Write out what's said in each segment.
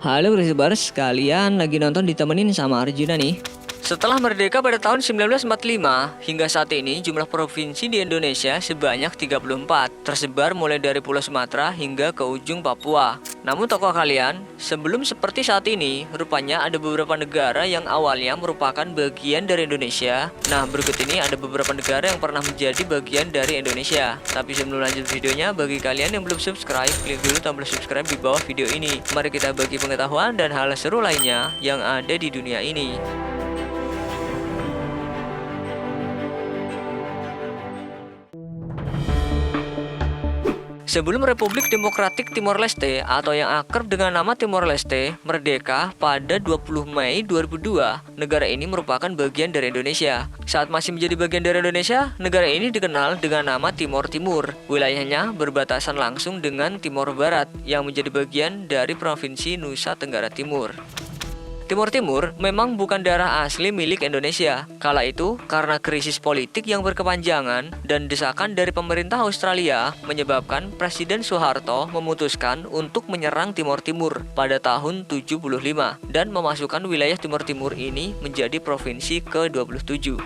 Halo Grisbers, kalian lagi nonton ditemenin sama Arjuna nih. Setelah merdeka pada tahun 1945, hingga saat ini jumlah provinsi di Indonesia sebanyak 34, tersebar mulai dari Pulau Sumatera hingga ke ujung Papua. Namun tokoh kalian, sebelum seperti saat ini, rupanya ada beberapa negara yang awalnya merupakan bagian dari Indonesia. Nah, berikut ini ada beberapa negara yang pernah menjadi bagian dari Indonesia. Tapi sebelum lanjut videonya, bagi kalian yang belum subscribe, klik dulu tombol subscribe di bawah video ini. Mari kita bagi pengetahuan dan hal seru lainnya yang ada di dunia ini. Sebelum Republik Demokratik Timor Leste atau yang akrab dengan nama Timor Leste merdeka pada 20 Mei 2002, negara ini merupakan bagian dari Indonesia. Saat masih menjadi bagian dari Indonesia, negara ini dikenal dengan nama Timor Timur. Wilayahnya berbatasan langsung dengan Timor Barat yang menjadi bagian dari Provinsi Nusa Tenggara Timur. Timor Timur memang bukan daerah asli milik Indonesia. Kala itu, karena krisis politik yang berkepanjangan dan desakan dari pemerintah Australia menyebabkan Presiden Soeharto memutuskan untuk menyerang Timor Timur pada tahun 75 dan memasukkan wilayah Timor Timur ini menjadi provinsi ke-27.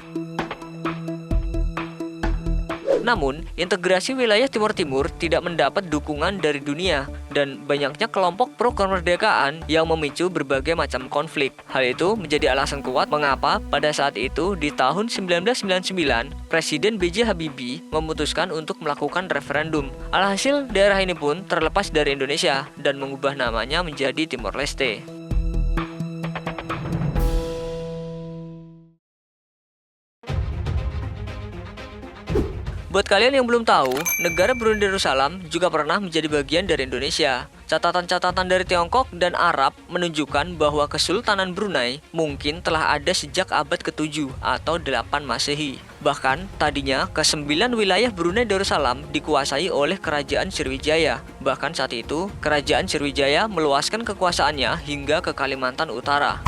Namun, integrasi wilayah Timor Timur tidak mendapat dukungan dari dunia dan banyaknya kelompok pro kemerdekaan yang memicu berbagai macam konflik. Hal itu menjadi alasan kuat mengapa pada saat itu di tahun 1999 Presiden B.J. Habibie memutuskan untuk melakukan referendum. Alhasil, daerah ini pun terlepas dari Indonesia dan mengubah namanya menjadi Timor Leste. Buat kalian yang belum tahu, negara Brunei Darussalam juga pernah menjadi bagian dari Indonesia. Catatan-catatan dari Tiongkok dan Arab menunjukkan bahwa Kesultanan Brunei mungkin telah ada sejak abad ke-7 atau 8 Masehi. Bahkan, tadinya ke-9 wilayah Brunei Darussalam dikuasai oleh Kerajaan Sriwijaya. Bahkan saat itu, Kerajaan Sriwijaya meluaskan kekuasaannya hingga ke Kalimantan Utara.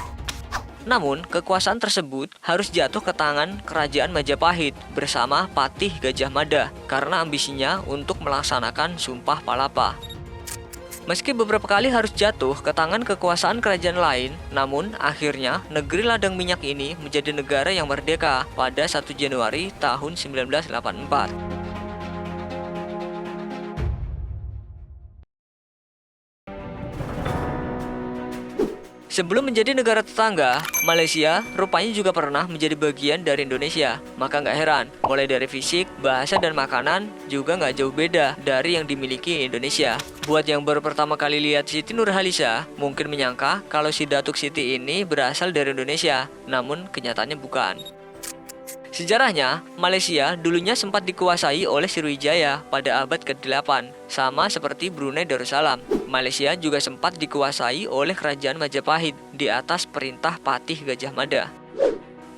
Namun, kekuasaan tersebut harus jatuh ke tangan Kerajaan Majapahit bersama Patih Gajah Mada karena ambisinya untuk melaksanakan Sumpah Palapa. Meski beberapa kali harus jatuh ke tangan kekuasaan kerajaan lain, namun akhirnya negeri ladang minyak ini menjadi negara yang merdeka pada 1 Januari tahun 1984. Sebelum menjadi negara tetangga, Malaysia rupanya juga pernah menjadi bagian dari Indonesia. Maka nggak heran, mulai dari fisik, bahasa, dan makanan juga nggak jauh beda dari yang dimiliki Indonesia. Buat yang baru pertama kali lihat Siti Nurhaliza, mungkin menyangka kalau si Datuk Siti ini berasal dari Indonesia, namun kenyataannya bukan. Sejarahnya, Malaysia dulunya sempat dikuasai oleh Sriwijaya pada abad ke-8, sama seperti Brunei Darussalam. Malaysia juga sempat dikuasai oleh Kerajaan Majapahit di atas perintah Patih Gajah Mada.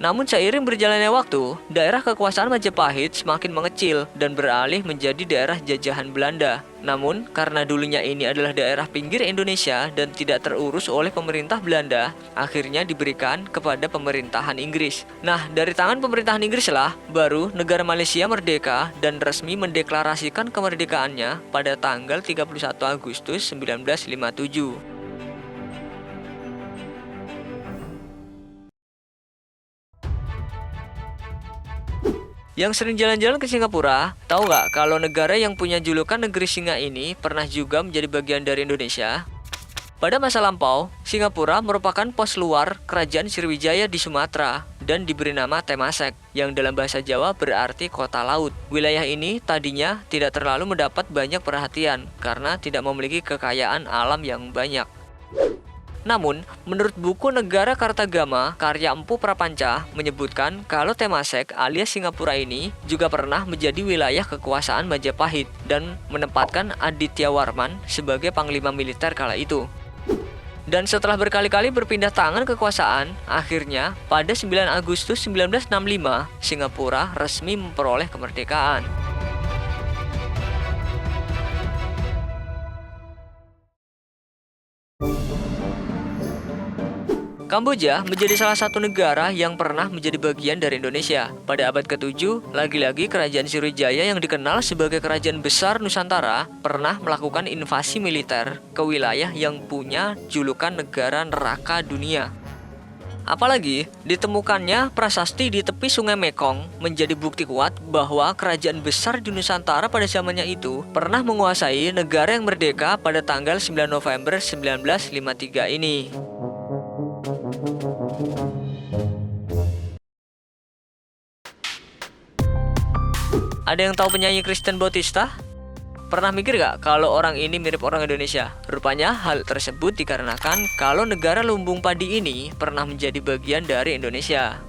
Namun seiring berjalannya waktu, daerah kekuasaan Majapahit semakin mengecil dan beralih menjadi daerah jajahan Belanda. Namun, karena dulunya ini adalah daerah pinggir Indonesia dan tidak terurus oleh pemerintah Belanda, akhirnya diberikan kepada pemerintahan Inggris. Nah, dari tangan pemerintahan Inggris lah, baru negara Malaysia merdeka dan resmi mendeklarasikan kemerdekaannya pada tanggal 31 Agustus 1957. Yang sering jalan-jalan ke Singapura, tahu nggak kalau negara yang punya julukan negeri singa ini pernah juga menjadi bagian dari Indonesia? Pada masa lampau, Singapura merupakan pos luar Kerajaan Sriwijaya di Sumatera dan diberi nama Temasek, yang dalam bahasa Jawa berarti kota laut. Wilayah ini tadinya tidak terlalu mendapat banyak perhatian karena tidak memiliki kekayaan alam yang banyak. Namun, menurut buku Negara Kartagama karya Empu Prapanca menyebutkan kalau Temasek alias Singapura ini juga pernah menjadi wilayah kekuasaan Majapahit dan menempatkan Aditya Warman sebagai panglima militer kala itu. Dan setelah berkali-kali berpindah tangan kekuasaan, akhirnya pada 9 Agustus 1965, Singapura resmi memperoleh kemerdekaan. Kamboja menjadi salah satu negara yang pernah menjadi bagian dari Indonesia. Pada abad ke-7, lagi-lagi kerajaan Sriwijaya yang dikenal sebagai kerajaan besar Nusantara pernah melakukan invasi militer ke wilayah yang punya julukan negara neraka dunia. Apalagi, ditemukannya prasasti di tepi Sungai Mekong menjadi bukti kuat bahwa kerajaan besar di Nusantara pada zamannya itu pernah menguasai negara yang merdeka pada tanggal 9 November 1953 ini. Ada yang tahu penyanyi Kristen Bautista? Pernah mikir gak kalau orang ini mirip orang Indonesia? Rupanya hal tersebut dikarenakan kalau negara lumbung padi ini pernah menjadi bagian dari Indonesia.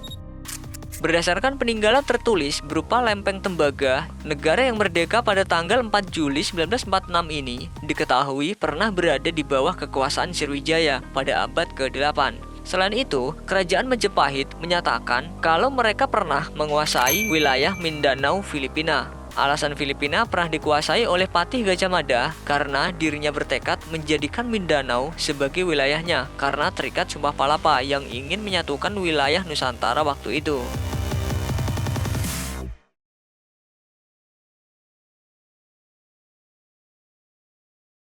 Berdasarkan peninggalan tertulis berupa lempeng tembaga, negara yang merdeka pada tanggal 4 Juli 1946 ini diketahui pernah berada di bawah kekuasaan Sriwijaya pada abad ke-8. Selain itu, kerajaan Majapahit menyatakan kalau mereka pernah menguasai wilayah Mindanao, Filipina. Alasan Filipina pernah dikuasai oleh Patih Gajah Mada karena dirinya bertekad menjadikan Mindanao sebagai wilayahnya karena terikat Sumpah Palapa yang ingin menyatukan wilayah Nusantara waktu itu.